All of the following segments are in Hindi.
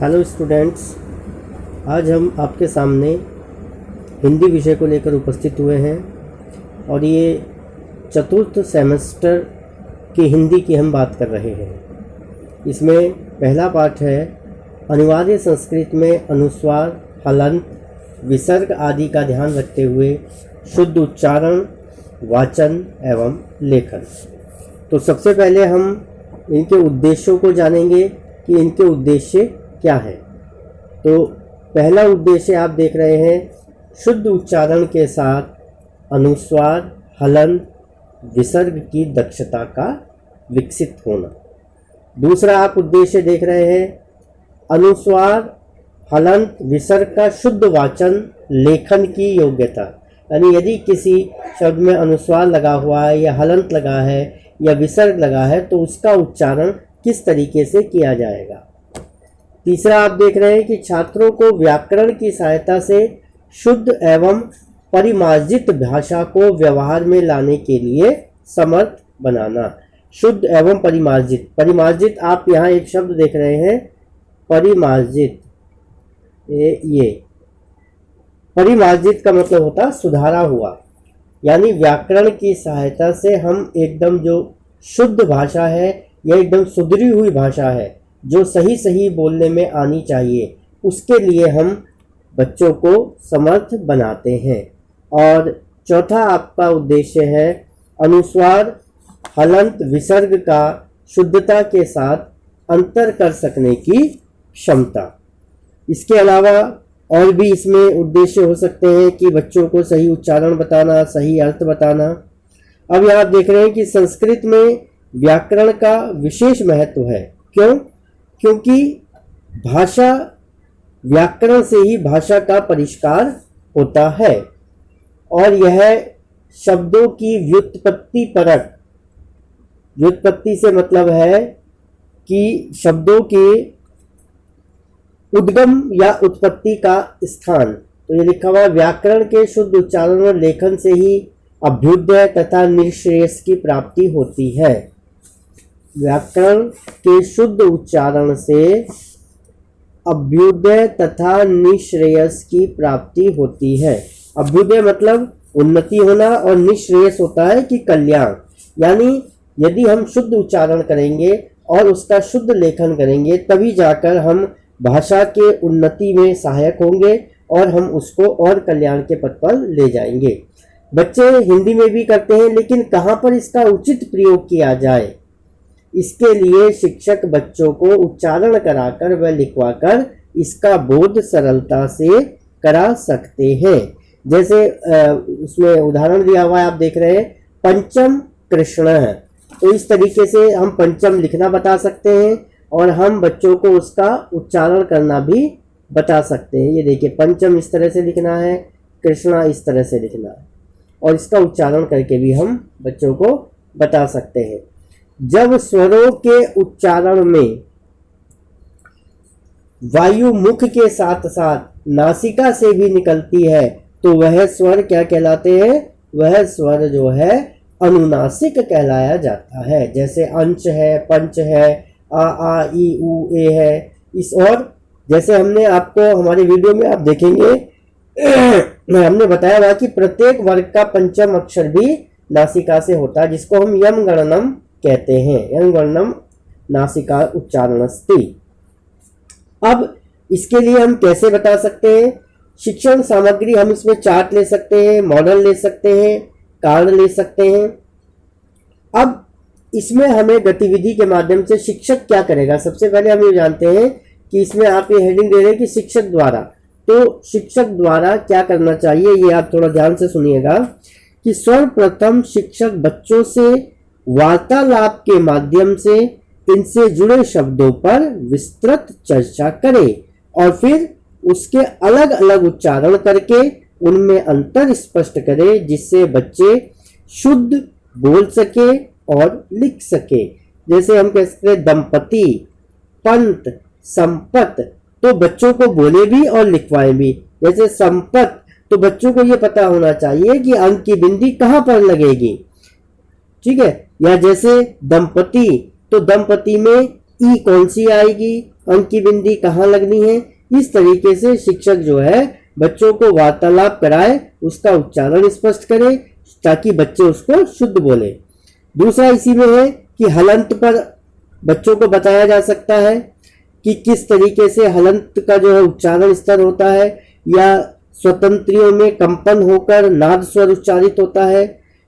हेलो स्टूडेंट्स, आज हम आपके सामने हिंदी विषय को लेकर उपस्थित हुए हैं और ये चतुर्थ सेमेस्टर की हिंदी की हम बात कर रहे हैं। इसमें पहला पाठ है अनिवार्य संस्कृत में अनुस्वार, हलंत, विसर्ग आदि का ध्यान रखते हुए शुद्ध उच्चारण, वाचन एवं लेखन। तो सबसे पहले हम इनके उद्देश्यों को जानेंगे कि इनके उद्देश्य क्या है। तो पहला उद्देश्य आप देख रहे हैं, शुद्ध उच्चारण के साथ अनुस्वार, हलंत, विसर्ग की दक्षता का विकसित होना। दूसरा आप उद्देश्य देख रहे हैं, अनुस्वार, हलंत, विसर्ग का शुद्ध वाचन, लेखन की योग्यता। यानी यदि किसी शब्द में अनुस्वार लगा हुआ है या हलंत लगा है या विसर्ग लगा है तो उसका उच्चारण किस तरीके से किया जाएगा। तीसरा आप देख रहे हैं कि छात्रों को व्याकरण की सहायता से शुद्ध एवं परिमार्जित भाषा को व्यवहार में लाने के लिए समर्थ बनाना। शुद्ध एवं परिमार्जित, परिमार्जित आप यहाँ एक शब्द देख रहे हैं, परिमार्जित। ये परिमार्जित का मतलब होता सुधारा हुआ, यानी व्याकरण की सहायता से हम एकदम जो शुद्ध भाषा है या एकदम सुधरी हुई भाषा है जो सही सही बोलने में आनी चाहिए, उसके लिए हम बच्चों को समर्थ बनाते हैं। और चौथा आपका उद्देश्य है अनुस्वार, हलंत, विसर्ग का शुद्धता के साथ अंतर कर सकने की क्षमता। इसके अलावा और भी इसमें उद्देश्य हो सकते हैं कि बच्चों को सही उच्चारण बताना, सही अर्थ बताना। अब यहाँ आप देख रहे हैं कि संस्कृत में व्याकरण का विशेष महत्व है। क्यों? क्योंकि भाषा, व्याकरण से ही भाषा का परिष्कार होता है और यह शब्दों की व्युत्पत्ति परक, व्युत्पत्ति से मतलब है कि शब्दों के उद्गम या उत्पत्ति का स्थान। तो ये लिखा हुआ, व्याकरण के शुद्ध उच्चारण और लेखन से ही अभ्युदय तथा निःश्रेयस की प्राप्ति होती है। व्याकरण के शुद्ध उच्चारण से अभ्युदय तथा निःश्रेयस की प्राप्ति होती है। अभ्युदय मतलब उन्नति होना और निःश्रेयस होता है कि कल्याण। यानी यदि हम शुद्ध उच्चारण करेंगे और उसका शुद्ध लेखन करेंगे तभी जाकर हम भाषा के उन्नति में सहायक होंगे और हम उसको और कल्याण के पथ पर ले जाएंगे। बच्चे हिंदी में भी करते हैं, लेकिन कहाँ पर इसका उचित प्रयोग किया जाए, इसके लिए शिक्षक बच्चों को उच्चारण कराकर व लिखवाकर इसका बोध सरलता से करा सकते हैं। जैसे उसमें उदाहरण दिया हुआ है, आप देख रहे हैं, पंचम कृष्ण है। तो इस तरीके से हम पंचम लिखना बता सकते हैं और हम बच्चों को उसका उच्चारण करना भी बता सकते हैं। ये देखिए, पंचम इस तरह से लिखना है, कृष्णा इस तरह से लिखना है, और इसका उच्चारण करके भी हम बच्चों को बता सकते हैं। जब स्वरों के उच्चारण में वायु मुख के साथ साथ नासिका से भी निकलती है तो वह स्वर क्या कहलाते हैं? वह स्वर जो है अनुनासिक कहलाया जाता है। जैसे अंश है, पंच है, आ ई उ ए है। इस और जैसे हमने आपको हमारे वीडियो में आप देखेंगे हमने बताया हुआ कि प्रत्येक वर्ग का पंचम अक्षर भी नासिका से होता है, जिसको हम यम गणनम कहते हैं। यम गणनम नासिका उच्चारणस्ति। अब इसके लिए हम कैसे बता सकते हैं? शिक्षण सामग्री हम इसमें चार्ट ले सकते हैं, मॉडल ले सकते हैं, कार्ड ले सकते हैं। अब इसमें हमें गतिविधि के माध्यम से शिक्षक क्या करेगा? सबसे पहले हम ये जानते हैं कि इसमें आप ये हेडिंग दे रहे हैं कि शिक्षक द्वारा। तो शिक्षक द्वारा क्या करना चाहिए, ये आप थोड़ा ध्यान से सुनिएगा कि सर्वप्रथम शिक्षक बच्चों से वार्तालाप के माध्यम से इनसे जुड़े शब्दों पर विस्तृत चर्चा करे और फिर उसके अलग अलग उच्चारण करके उनमें अंतर स्पष्ट करे, जिससे बच्चे शुद्ध बोल सके और लिख सके। जैसे हम कह सकते हैं दंपति, पंत, संपत, तो बच्चों को बोले भी और लिखवाए भी। जैसे संपत, तो बच्चों को ये पता होना चाहिए कि अंक की बिंदी कहाँ पर लगेगी, ठीक है। या जैसे दंपति, तो दंपति में ई कौन सी आएगी, अंक की बिंदी कहाँ लगनी है। इस तरीके से शिक्षक जो है बच्चों को वार्तालाप कराए, उसका उच्चारण स्पष्ट करे ताकि बच्चे उसको शुद्ध बोले। दूसरा इसी में है कि हलंत पर बच्चों को बताया जा सकता है कि किस तरीके से हलंत का जो है उच्चारण स्तर होता है, या स्वतंत्रियों में कंपन होकर नाद स्वर उच्चारित होता है।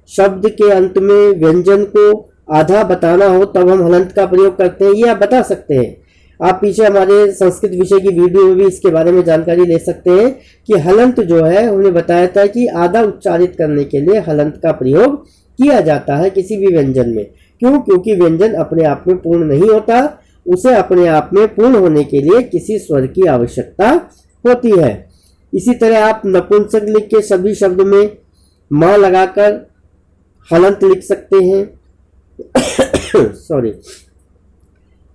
शब्द के अंत में व्यंजन को आधा बताना हो तब हम हलंत का प्रयोग करते हैं, ये आप बता सकते हैं। आप पीछे हमारे संस्कृत विषय की वीडियो में भी इसके बारे में जानकारी ले सकते हैं कि हलंत जो है हमने बताया था कि आधा उच्चारित करने के लिए हलंत का प्रयोग किया जाता है किसी भी व्यंजन में। क्यों? क्योंकि व्यंजन अपने आप में पूर्ण नहीं होता, उसे अपने आप में पूर्ण होने के लिए किसी स्वर की आवश्यकता होती है। इसी तरह आप नपुंसक लिंग के सभी शब्द में मां लगाकर हलंत लिख सकते हैं। सॉरी,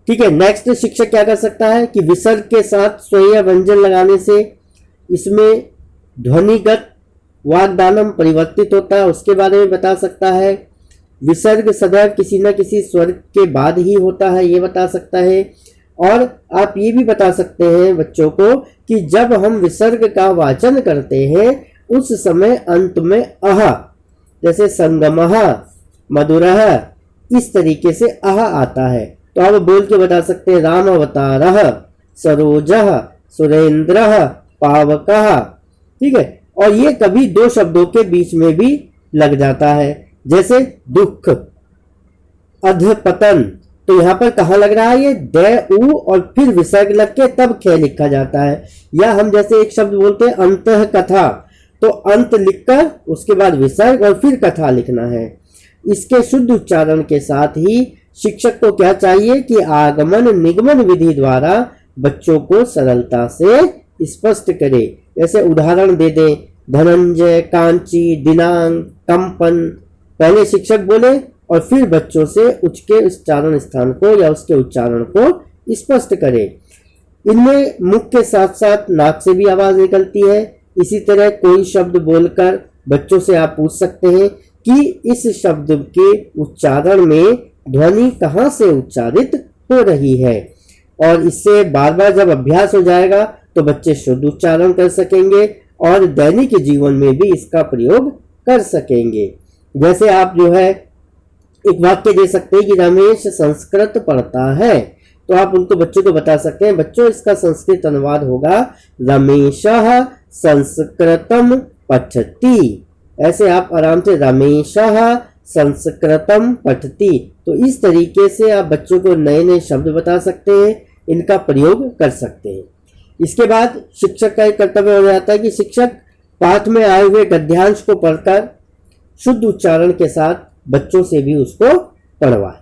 ठीक है। नेक्स्ट शिक्षक क्या कर सकता है कि विसर्ग के साथ स्वय या व्यंजन लगाने से इसमें ध्वनिगत वाग्दानम परिवर्तित होता है, उसके बारे में बता सकता है। विसर्ग सदैव किसी न किसी स्वर के बाद ही होता है, ये बता सकता है। और आप ये भी बता सकते हैं बच्चों को कि जब हम विसर्ग का वाचन करते हैं उस समय अंत में अह, जैसे संगमः, मधुरः, इस तरीके से अह आता है। तो आप बोल के बता सकते हैं राम अवतारः, सरोजः, सुरेंद्रः, पावकः, ठीक है। और ये कभी दो शब्दों के बीच में भी लग जाता है, जैसे दुख, अधपतन। तो यहाँ पर कहाँ लग रहा है ये द उ और फिर विसर्ग लग के तब ख लिखा जाता है। या हम जैसे एक शब्द बोलते हैं अंतः कथा, तो अंत लिखकर उसके बाद विसर्ग और फिर कथा लिखना है। इसके शुद्ध उच्चारण के साथ ही शिक्षक को क्या चाहिए कि आगमन निगमन विधि द्वारा बच्चों को सरलता से स्पष्ट करे। जैसे उदाहरण दे दें, धनंजय, कांची, दिनांक, कंपन, पहले शिक्षक बोले और फिर बच्चों से उसके उच्चारण स्थान को या उसके उच्चारण को स्पष्ट करे। इनमें मुख के साथ साथ नाक से भी आवाज निकलती है। इसी तरह कोई शब्द बोलकर बच्चों से आप पूछ सकते हैं कि इस शब्द के उच्चारण में ध्वनि कहाँ से उच्चारित हो रही है। और इससे बार बार जब अभ्यास हो जाएगा तो बच्चे शुद्ध उच्चारण कर सकेंगे और दैनिक जीवन में भी इसका प्रयोग कर सकेंगे। जैसे आप जो है एक वाक्य दे सकते हैं कि रमेश संस्कृत पढ़ता है, तो आप उनको बच्चों को बता सकते हैं बच्चों इसका संस्कृत अनुवाद होगा रमेशः संस्कृतम पठति। ऐसे आप आराम से रमेशः संस्कृतम पठति। तो इस तरीके से आप बच्चों को नए नए शब्द बता सकते हैं, इनका प्रयोग कर सकते हैं। इसके बाद शिक्षक का एक कर्तव्य हो जाता है कि शिक्षक पाठ में आए हुए गद्यांश को पढ़कर शुद्ध उच्चारण के साथ बच्चों से भी उसको पढ़वाए।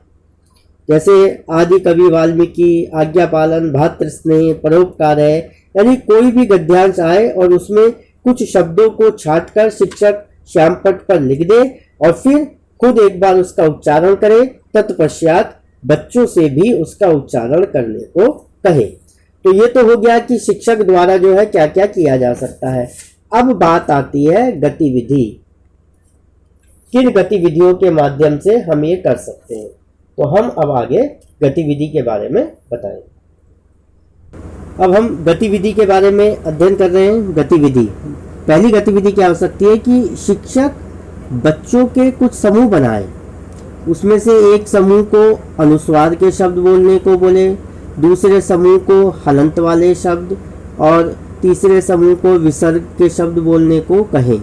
जैसे आदि कवि वाल्मीकि, आज्ञा पालन, भातृ स्नेह, परोपकार है, यानी कोई भी गद्यांश आए और उसमें कुछ शब्दों को छांटकर शिक्षक श्यामपट्ट पर लिख दे और फिर खुद एक बार उसका उच्चारण करे, तत्पश्चात बच्चों से भी उसका उच्चारण करने को कहे। तो ये तो हो गया कि शिक्षक द्वारा जो है क्या क्या किया जा सकता है। अब बात आती है गतिविधि, किन गतिविधियों के माध्यम से हम ये कर सकते हैं। तो हम अब आगे गतिविधि के बारे में बताएंगे। अब हम गतिविधि के बारे में अध्ययन कर रहे हैं। गतिविधि, पहली गतिविधि क्या हो सकती है कि शिक्षक बच्चों के कुछ समूह बनाए, उसमें से एक समूह को अनुस्वार के शब्द बोलने को बोले, दूसरे समूह को हलंत वाले शब्द और तीसरे समूह को विसर्ग के शब्द बोलने को कहें।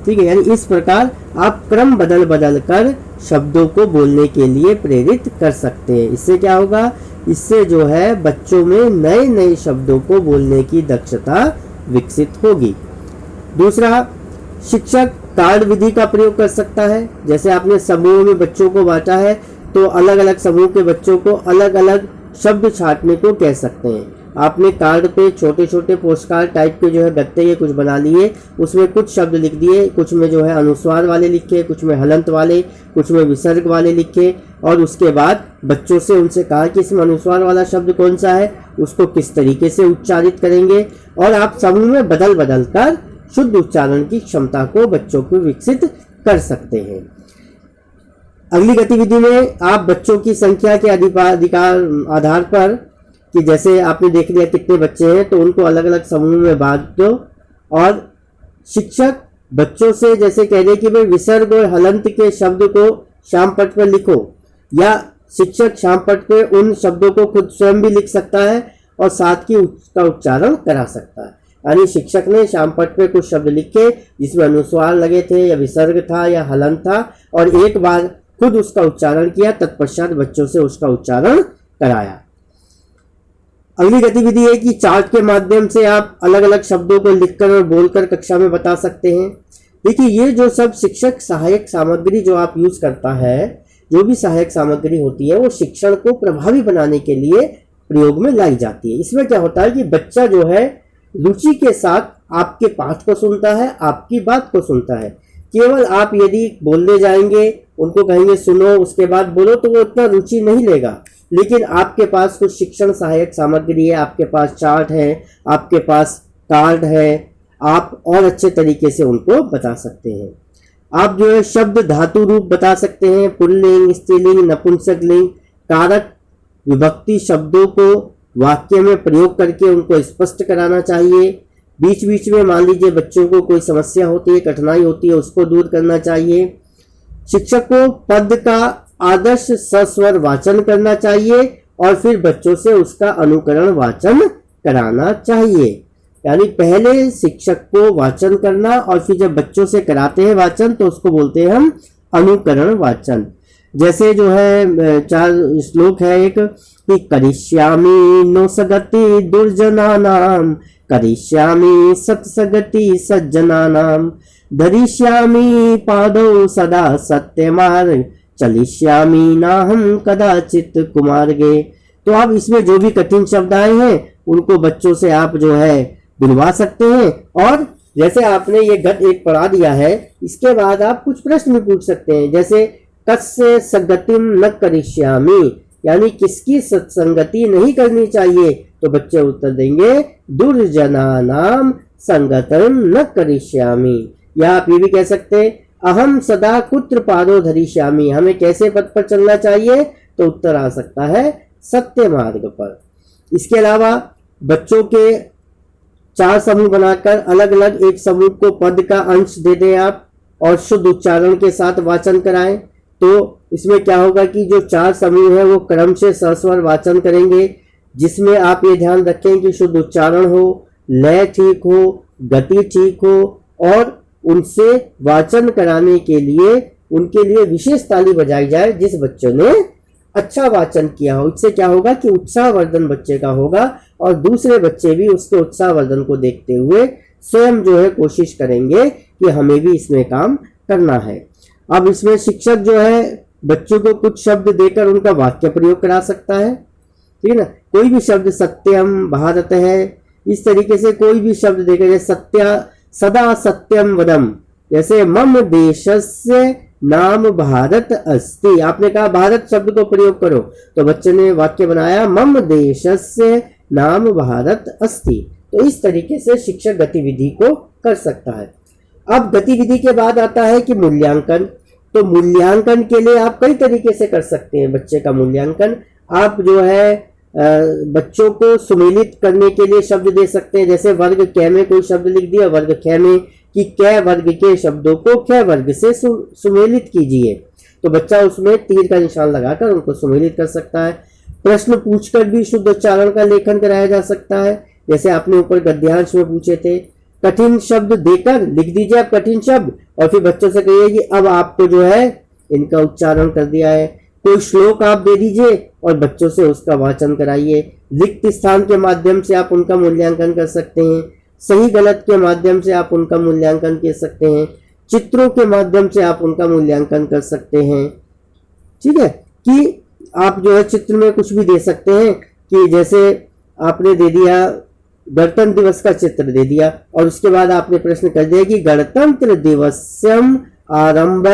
ठीक है, यानी इस प्रकार आप क्रम बदल बदल कर शब्दों को बोलने के लिए प्रेरित कर सकते हैं। इससे क्या होगा, इससे जो है बच्चों में नए नए शब्दों को बोलने की दक्षता विकसित होगी। दूसरा, शिक्षक कार्ड विधि का प्रयोग कर सकता है। जैसे आपने समूह में बच्चों को बांटा है तो अलग अलग समूह के बच्चों को अलग अलग शब्द छांटने को कह सकते हैं। आपने कार्ड पे छोटे छोटे पोस्ट कार्ड टाइप के जो है गत्ते के कुछ बना लिए, उसमें कुछ शब्द लिख दिए, कुछ में जो है अनुस्वार वाले लिखे, कुछ में हलंत वाले, कुछ में विसर्ग वाले लिखे, और उसके बाद बच्चों से उनसे कहा कि इसमें अनुस्वार वाला शब्द कौन सा है, उसको किस तरीके से उच्चारित करेंगे, और आप समूह में बदल बदल कर शुद्ध उच्चारण की क्षमता को बच्चों को विकसित कर सकते हैं। अगली गतिविधि में आप बच्चों की संख्या के अधिकार आधार पर कि जैसे आपने देख लिया कितने बच्चे हैं तो उनको अलग अलग समूह में बांट दो और शिक्षक बच्चों से जैसे कह दे कि भाई विसर्ग और हलंत के शब्द को श्याम पट पर लिखो, या शिक्षक श्याम पट पे उन शब्दों को खुद स्वयं भी लिख सकता है और साथ ही उसका उच्चारण करा सकता है। यानी शिक्षक ने श्याम पट पे कुछ शब्द लिखे जिसमें अनुस्वार लगे थे या विसर्ग था या हलंत था और एक बार खुद उसका उच्चारण किया, तत्पश्चात बच्चों से उसका उच्चारण कराया। अगली गतिविधि है कि चार्ट के माध्यम से आप अलग अलग शब्दों को लिखकर और बोलकर कक्षा में बता सकते हैं। देखिए ये जो सब शिक्षक सहायक सामग्री जो आप यूज करता है, जो भी सहायक सामग्री होती है वो शिक्षण को प्रभावी बनाने के लिए प्रयोग में लाई जाती है। इसमें क्या होता है कि बच्चा जो है रुचि के साथ आपके पाठ को सुनता है, आपकी बात को सुनता है। केवल आप यदि बोलने जाएंगे, उनको कहेंगे सुनो उसके बाद बोलो, तो वो इतना रुचि नहीं लेगा। लेकिन आपके पास कुछ शिक्षण सहायक सामग्री है, आपके पास चार्ट है, आपके पास कार्ड है, आप और अच्छे तरीके से उनको बता सकते हैं। आप जो है शब्द धातु रूप बता सकते हैं, पुल्लिंग, स्त्रीलिंग, नपुंसकलिंग, कारक विभक्ति शब्दों को वाक्य में प्रयोग करके उनको स्पष्ट कराना चाहिए। बीच बीच में मान लीजिए बच्चों को कोई समस्या होती है, कठिनाई होती है, उसको दूर करना चाहिए। शिक्षक को पद का आदर्श सस्वर वाचन करना चाहिए और फिर बच्चों से उसका अनुकरण वाचन कराना चाहिए। यानी पहले शिक्षक को वाचन करना और फिर जब बच्चों से कराते हैं वाचन तो उसको बोलते हैं हम अनुकरण वाचन। जैसे जो है 4 श्लोक है एक कि करिष्यामि नो सगति दुर्जनानाम, करिष्यामि सत्सगति सज्जनानाम, धरिष्यामि पादौ सदा सत्यमार्ग, चलिष्यामि नाहं कदाचित कुमार्गे। तो आप इसमें जो भी कठिन शब्द आए हैं उनको बच्चों से आप जो है बुलवा सकते हैं। और जैसे आपने ये गत एक पढ़ा दिया है, इसके बाद आप कुछ प्रश्न भी पूछ सकते हैं, जैसे कस्य सगतिम न करिष्यामि, यानी किसकी सत्संगति नहीं करनी चाहिए, तो बच्चे उत्तर देंगे दुर्जनानाम संगतम न करिष्यामि। या आप ये भी कह सकते हैं अहम सदा कुत्र पादो धरिष्यामि, हमें कैसे पथ पर चलना चाहिए, तो उत्तर आ सकता है सत्य मार्ग पर। इसके अलावा बच्चों के 4 समूह बनाकर अलग अलग एक समूह को पद का अंश दे दें आप और शुद्ध उच्चारण के साथ वाचन कराएं, तो इसमें क्या होगा कि जो 4 समूह है वो क्रम से सस्वर वाचन करेंगे, जिसमें आप ये ध्यान रखें कि शुद्ध उच्चारण हो, लय ठीक हो, गति ठीक हो और उनसे वाचन कराने के लिए उनके लिए विशेष ताली बजाई जाए जिस बच्चों ने अच्छा वाचन किया हो। इससे क्या होगा कि उत्साहवर्धन बच्चे का होगा और दूसरे बच्चे भी उसके उत्साहवर्धन को देखते हुए स्वयं जो है कोशिश करेंगे कि हमें भी इसमें काम करना है। अब इसमें शिक्षक जो है बच्चों को कुछ शब्द देकर उनका वाक्य प्रयोग करा सकता है, ठीक है ना। कोई भी शब्द सत्यम भारत है, इस तरीके से कोई भी शब्द देकर, जैसे सत्य सदा सत्यम वदम, जैसे मम देशस्य नाम भारत अस्ति, आपने कहा भारत शब्द को प्रयोग करो तो बच्चे ने वाक्य बनाया मम देशस्य नाम भारत अस्ति। तो इस तरीके से शिक्षक गतिविधि को कर सकता है। अब गतिविधि के बाद आता है कि मूल्यांकन। तो मूल्यांकन के लिए आप कई तरीके से कर सकते हैं बच्चे का मूल्यांकन। आप जो है बच्चों को सुमेलित करने के लिए शब्द दे सकते हैं, जैसे वर्ग क में कोई शब्द लिख दिया, वर्ग ख में कि क वर्ग के शब्दों को ख वर्ग से सुमेलित कीजिए, तो बच्चा उसमें तीर का निशान लगाकर उनको सुमेलित कर सकता है। प्रश्न पूछकर भी शुद्ध उच्चारण का लेखन कराया जा सकता है, जैसे आपने ऊपर गद्यांश में पूछे थे। कठिन शब्द देकर लिख दीजिए आप कठिन शब्द और फिर बच्चों से कहिए कि अब आपको जो है इनका उच्चारण कर दिया है। कोई श्लोक आप दे दीजिए और बच्चों से उसका वाचन कराइए। रिक्त स्थान के माध्यम से आप उनका मूल्यांकन कर सकते हैं, सही गलत के माध्यम से आप उनका मूल्यांकन कर सकते हैं, चित्रों के माध्यम से आप उनका मूल्यांकन कर सकते हैं। ठीक है कि आप जो है चित्र में कुछ भी दे सकते हैं, कि जैसे आपने दे दिया गणतंत्र दिवस का चित्र दे दिया और उसके बाद आपने प्रश्न कर दिया कि गणतंत्र दिवसम आरंभ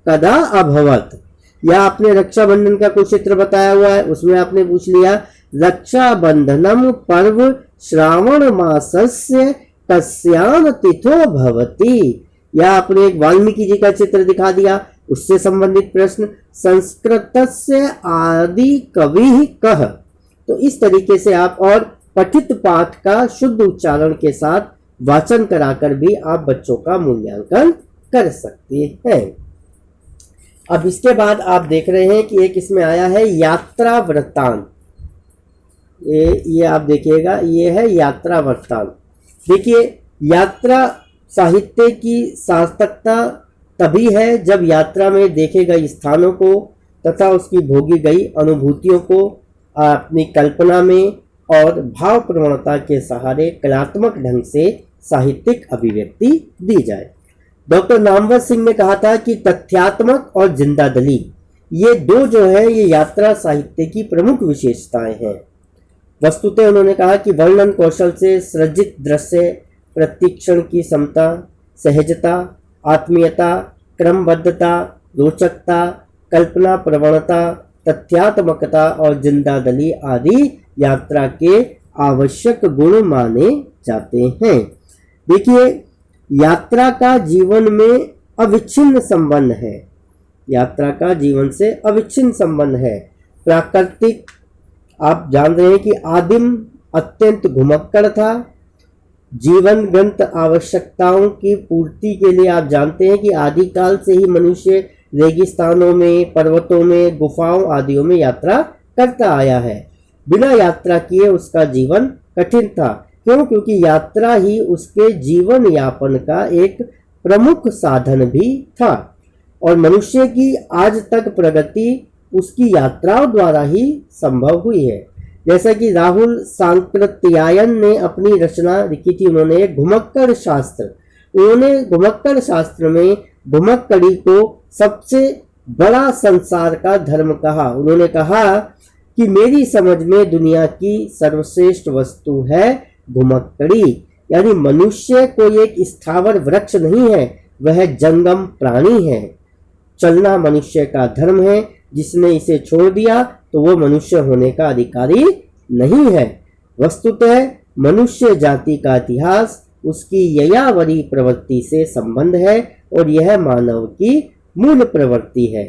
कदा अभवत, या आपने रक्षाबंधन का कुछ चित्र बताया हुआ है, उसमें आपने पूछ लिया रक्षाबंधनम पर्व श्रावण मासस्य कस्याम तिथो भवति, या आपने एक वाल्मीकि जी का चित्र दिखा दिया, उससे संबंधित प्रश्न संस्कृतस्य आदि कवि कह, तो इस तरीके से आप और पठित पाठ का शुद्ध उच्चारण के साथ वाचन कराकर भी आप बच्चों का मूल्यांकन कर सकते हैं। अब इसके बाद आप देख रहे हैं कि एक इसमें आया है यात्रा वृत्तांत। ये आप देखिएगा, ये है यात्रा वृत्तांत। देखिए, यात्रा साहित्य की सार्थकता तभी है जब यात्रा में देखे गए स्थानों को तथा उसकी भोगी गई अनुभूतियों को अपनी कल्पना में और भाव प्रवणता के सहारे कलात्मक ढंग से साहित्यिक अभिव्यक्ति दी जाए। डॉक्टर नामवर सिंह ने कहा था कि तथ्यात्मक और जिंदादिली ये दो जो है ये यात्रा साहित्य की प्रमुख विशेषताएं हैं। वस्तुतः उन्होंने कहा कि वर्णन कौशल से सृजित दृश्य प्रतिक्षण की क्षमता, सहजता, आत्मीयता, क्रमबद्धता, रोचकता, कल्पना प्रवणता, तथ्यात्मकता और जिंदादिली आदि यात्रा के आवश्यक गुण माने जाते हैं। देखिए, यात्रा का जीवन में अविच्छिन्न संबंध है। यात्रा का जीवन से अविच्छिन्न संबंध है। प्राकृतिक, आप जान रहे हैं कि आदिम अत्यंत घुमक्कड़ था। जीवन गंत आवश्यकताओं की पूर्ति के लिए आप जानते हैं कि आदिकाल से ही मनुष्य रेगिस्तानों में, पर्वतों में, गुफाओं आदियों में यात्रा करता आया है। बिना यात्रा किए उसका जीवन कठिन था। क्यों? क्योंकि यात्रा ही उसके जीवन यापन का एक प्रमुख साधन भी था और मनुष्य की आज तक प्रगति उसकी यात्राओं द्वारा ही संभव हुई है। जैसा कि राहुल सांकृत्यायन ने अपनी रचना लिखी थी, उन्होंने घुमक्कड़ शास्त्र, उन्होंने घुमक्कड़ शास्त्र में घुमक्कड़ी को सबसे बड़ा संसार का धर्म कहा। उन्होंने कहा कि मेरी समझ में दुनिया की सर्वश्रेष्ठ वस्तु है घुमक्कड़ी, यानी मनुष्य कोई एक स्थावर वृक्ष नहीं है, वह जंगम प्राणी है। चलना मनुष्य का धर्म है, जिसने इसे छोड़ दिया तो वो मनुष्य होने का अधिकारी नहीं है। वस्तुतः मनुष्य जाति का इतिहास उसकी ययावरी प्रवृत्ति से संबंध है और यह मानव की मूल प्रवृत्ति है।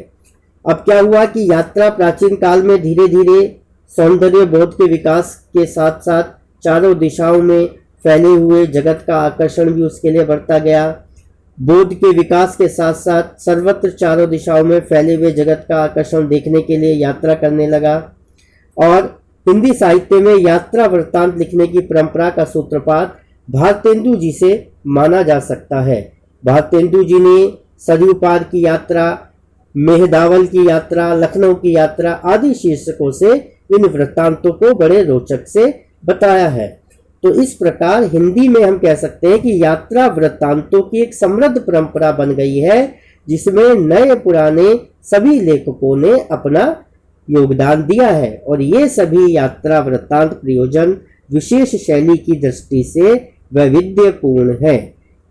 अब क्या हुआ कि यात्रा प्राचीन काल में धीरे धीरे सौंदर्य बोध के विकास के साथ साथ चारों दिशाओं में फैले हुए जगत का आकर्षण भी उसके लिए बढ़ता गया। बोध के विकास के साथ साथ सर्वत्र चारों दिशाओं में फैले हुए जगत का आकर्षण देखने के लिए यात्रा करने लगा और हिंदी साहित्य में यात्रा वृत्तांत लिखने की परंपरा का सूत्रपात भारतेंदु जी से माना जा सकता है। भारतेंदु जी ने सरयू पार की यात्रा, मेहदावल की यात्रा, लखनऊ की यात्रा आदि शीर्षकों से इन वृत्तांतों को बड़े रोचक से बताया है। तो इस प्रकार हिंदी में हम कह सकते हैं कि यात्रा वृत्तांतों की एक समृद्ध परंपरा बन गई है, जिसमें नए पुराने सभी लेखकों ने अपना योगदान दिया है और ये सभी यात्रा वृत्तांत प्रयोजन विशेष शैली की दृष्टि से वैविध्यपूर्ण है।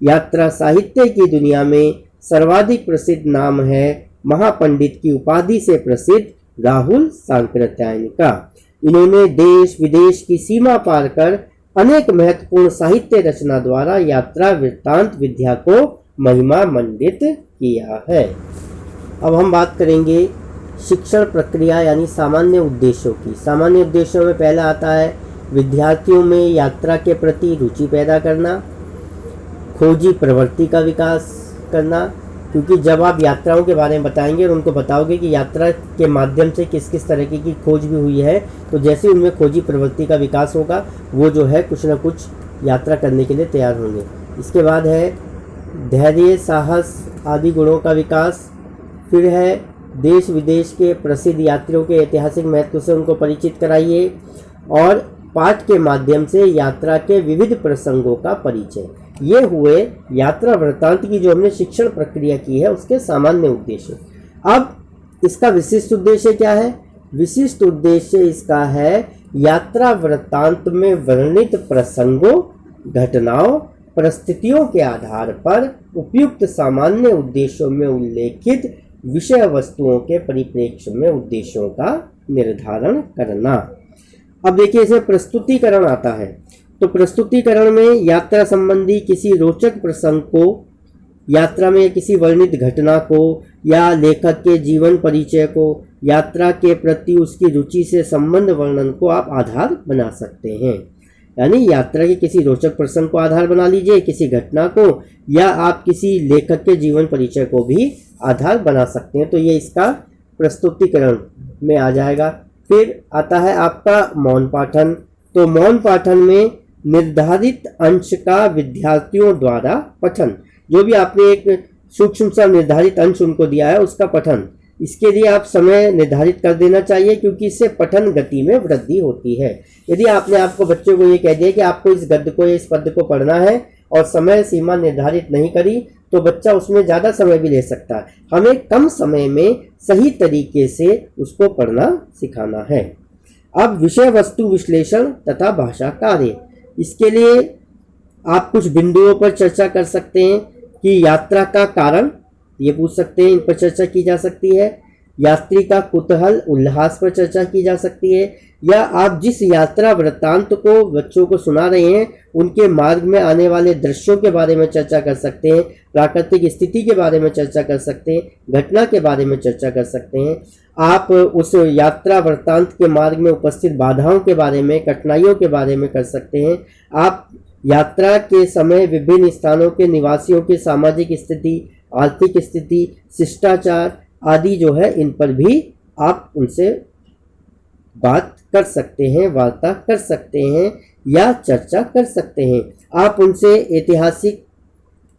यात्रा साहित्य की दुनिया में सर्वाधिक प्रसिद्ध नाम है महापंडित की उपाधि से प्रसिद्ध राहुल सांकृत्यायन का। इन्होंने देश विदेश की सीमा पार कर अनेक महत्वपूर्ण साहित्य रचना द्वारा यात्रा वृत्तांत विद्या को महिमा मंडित किया है। अब हम बात करेंगे शिक्षण प्रक्रिया यानी सामान्य उद्देश्यों की। सामान्य उद्देश्यों में पहला आता है विद्यार्थियों में यात्रा के प्रति रुचि पैदा करना, खोजी प्रवृत्ति का विकास करना, क्योंकि जब आप यात्राओं के बारे में बताएंगे और उनको बताओगे कि यात्रा के माध्यम से किस किस तरीके की खोज भी हुई है, तो जैसे उनमें खोजी प्रवृत्ति का विकास होगा वो जो है कुछ ना कुछ यात्रा करने के लिए तैयार होंगे। इसके बाद है धैर्य, साहस आदि गुणों का विकास। फिर है देश विदेश के प्रसिद्ध यात्रियों के ऐतिहासिक महत्व से उनको परिचित कराइए और पाठ के माध्यम से यात्रा के विविध प्रसंगों का परिचय। ये हुए यात्रा वृत्तांत की जो हमने शिक्षण प्रक्रिया की है उसके सामान्य उद्देश्य। अब इसका विशिष्ट उद्देश्य क्या है? विशिष्ट उद्देश्य इसका है यात्रा वृत्तांत में वर्णित प्रसंगों, घटनाओं, परिस्थितियों के आधार पर उपयुक्त सामान्य उद्देश्यों में उल्लेखित विषय वस्तुओं के परिप्रेक्ष्य में उद्देश्यों का निर्धारण करना। अब देखिए इसमें प्रस्तुतिकरण आता है। तो प्रस्तुतिकरण में यात्रा संबंधी किसी रोचक प्रसंग को, यात्रा में किसी वर्णित घटना को या लेखक के जीवन परिचय को यात्रा के प्रति उसकी रुचि से संबंध वर्णन को आप आधार बना सकते हैं। यानी यात्रा के किसी रोचक प्रसंग को आधार बना लीजिए, किसी घटना को, या आप किसी लेखक के जीवन परिचय को भी आधार बना सकते हैं। तो ये इसका प्रस्तुतिकरण में आ जाएगा। फिर आता है आपका मौन पाठन। तो मौन पाठन में निर्धारित अंश का विद्यार्थियों द्वारा पठन, जो भी आपने एक सूक्ष्म सा निर्धारित अंश उनको दिया है उसका पठन, इसके लिए आप समय निर्धारित कर देना चाहिए, क्योंकि इससे पठन गति में वृद्धि होती है। यदि आपने आपको बच्चों को ये कह दिया कि आपको इस गद्य को या इस पद्य को पढ़ना है और समय सीमा निर्धारित नहीं करी, तो बच्चा उसमें ज़्यादा समय भी ले सकता है। हमें कम समय में सही तरीके से उसको पढ़ना सिखाना है। अब विषय वस्तु विश्लेषण तथा भाषा कार्य, इसके लिए आप कुछ बिंदुओं पर चर्चा कर सकते हैं कि यात्रा का कारण, ये पूछ सकते हैं, इन पर चर्चा की जा सकती है। यात्री का कुतूहल उल्लास पर चर्चा की जा सकती है, या आप जिस यात्रा वृत्तांत को बच्चों को सुना रहे हैं उनके मार्ग में आने वाले दृश्यों के बारे में चर्चा कर सकते हैं, प्राकृतिक स्थिति के बारे में चर्चा कर सकते हैं, घटना के बारे में चर्चा कर सकते हैं। आप उस यात्रा वृत्तांत के मार्ग में उपस्थित बाधाओं के बारे में, कठिनाइयों के बारे में कर सकते हैं। आप यात्रा के समय विभिन्न स्थानों के निवासियों की सामाजिक स्थिति, आर्थिक स्थिति, शिष्टाचार आदि जो है, इन पर भी आप उनसे बात कर सकते हैं, वार्ता कर सकते हैं या चर्चा कर सकते हैं। आप उनसे ऐतिहासिक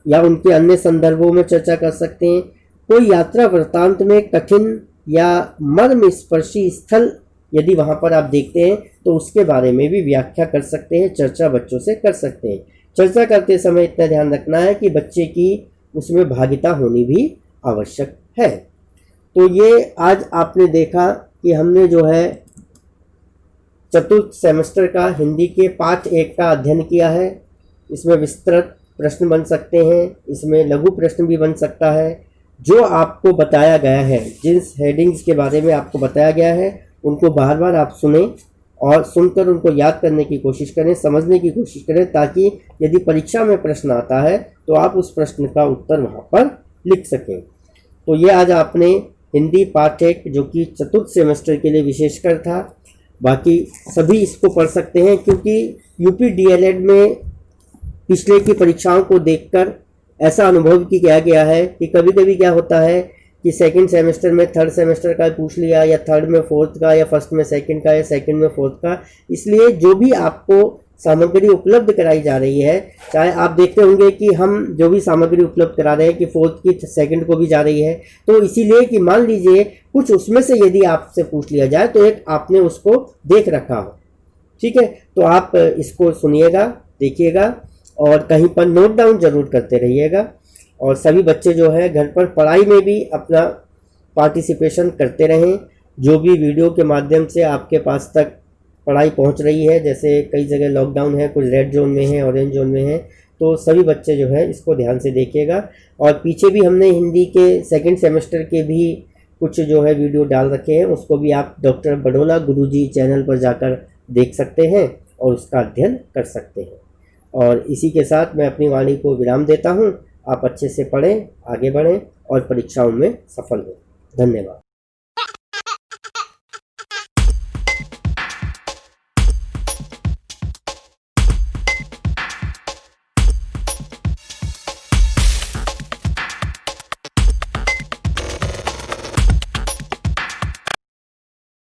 या उनके अन्य संदर्भों में चर्चा कर सकते हैं। कोई यात्रा वृत्तांत में कठिन या मर्म स्पर्शी स्थल यदि वहाँ पर आप देखते हैं तो उसके बारे में भी व्याख्या कर सकते हैं, चर्चा बच्चों से कर सकते हैं। चर्चा करते समय इतना ध्यान रखना है कि बच्चे की उसमें भागिता होनी भी आवश्यक है। तो ये आज आपने देखा कि हमने जो है चतुर्थ सेमेस्टर का हिंदी के पाठ 1 का अध्ययन किया है। इसमें विस्तृत प्रश्न बन सकते हैं, इसमें लघु प्रश्न भी बन सकता है। जो आपको बताया गया है, जिस हेडिंग्स के बारे में आपको बताया गया है, उनको बार बार आप सुने और सुनकर उनको याद करने की कोशिश करें, समझने की कोशिश करें, ताकि यदि परीक्षा में प्रश्न आता है तो आप उस प्रश्न का उत्तर वहाँ पर लिख सकें। तो ये आज आपने हिंदी पाठ 1 जो कि चतुर्थ सेमेस्टर के लिए विशेषकर था, बाकी सभी इसको पढ़ सकते हैं, क्योंकि यूपी डीएलएड में पिछले की परीक्षाओं को देखकर ऐसा अनुभव किया गया है कि कभी कभी क्या होता है कि सेकंड सेमेस्टर में थर्ड सेमेस्टर का पूछ लिया, या थर्ड में फोर्थ का, या फर्स्ट में सेकंड का, या सेकंड में फोर्थ का। इसलिए जो भी आपको सामग्री उपलब्ध कराई जा रही है, चाहे आप देखते होंगे कि हम जो भी सामग्री उपलब्ध करा रहे हैं कि फोर्थ की सेकंड को भी जा रही है, तो इसीलिए कि मान लीजिए कुछ उसमें से यदि आपसे पूछ लिया जाए तो एक आपने उसको देख रखा हो, ठीक है। तो आप इसको सुनिएगा, देखिएगा और कहीं पर नोट डाउन जरूर करते रहिएगा। और सभी बच्चे जो है घर पर पढ़ाई में भी अपना पार्टिसिपेशन करते रहें। जो भी वीडियो के माध्यम से आपके पास तक पढ़ाई पहुंच रही है, जैसे कई जगह लॉकडाउन है, कुछ रेड जोन में है, ऑरेंज जोन में है, तो सभी बच्चे जो है इसको ध्यान से देखिएगा। और पीछे भी हमने हिंदी के सेकंड सेमेस्टर के भी कुछ जो है वीडियो डाल रखे हैं, उसको भी आप डॉक्टर बडोला गुरुजी चैनल पर जाकर देख सकते हैं और उसका अध्ययन कर सकते हैं। और इसी के साथ मैं अपनी वाणी को विराम देता हूँ। आप अच्छे से पढ़ें, आगे बढ़ें और परीक्षाओं में सफल हों। धन्यवाद।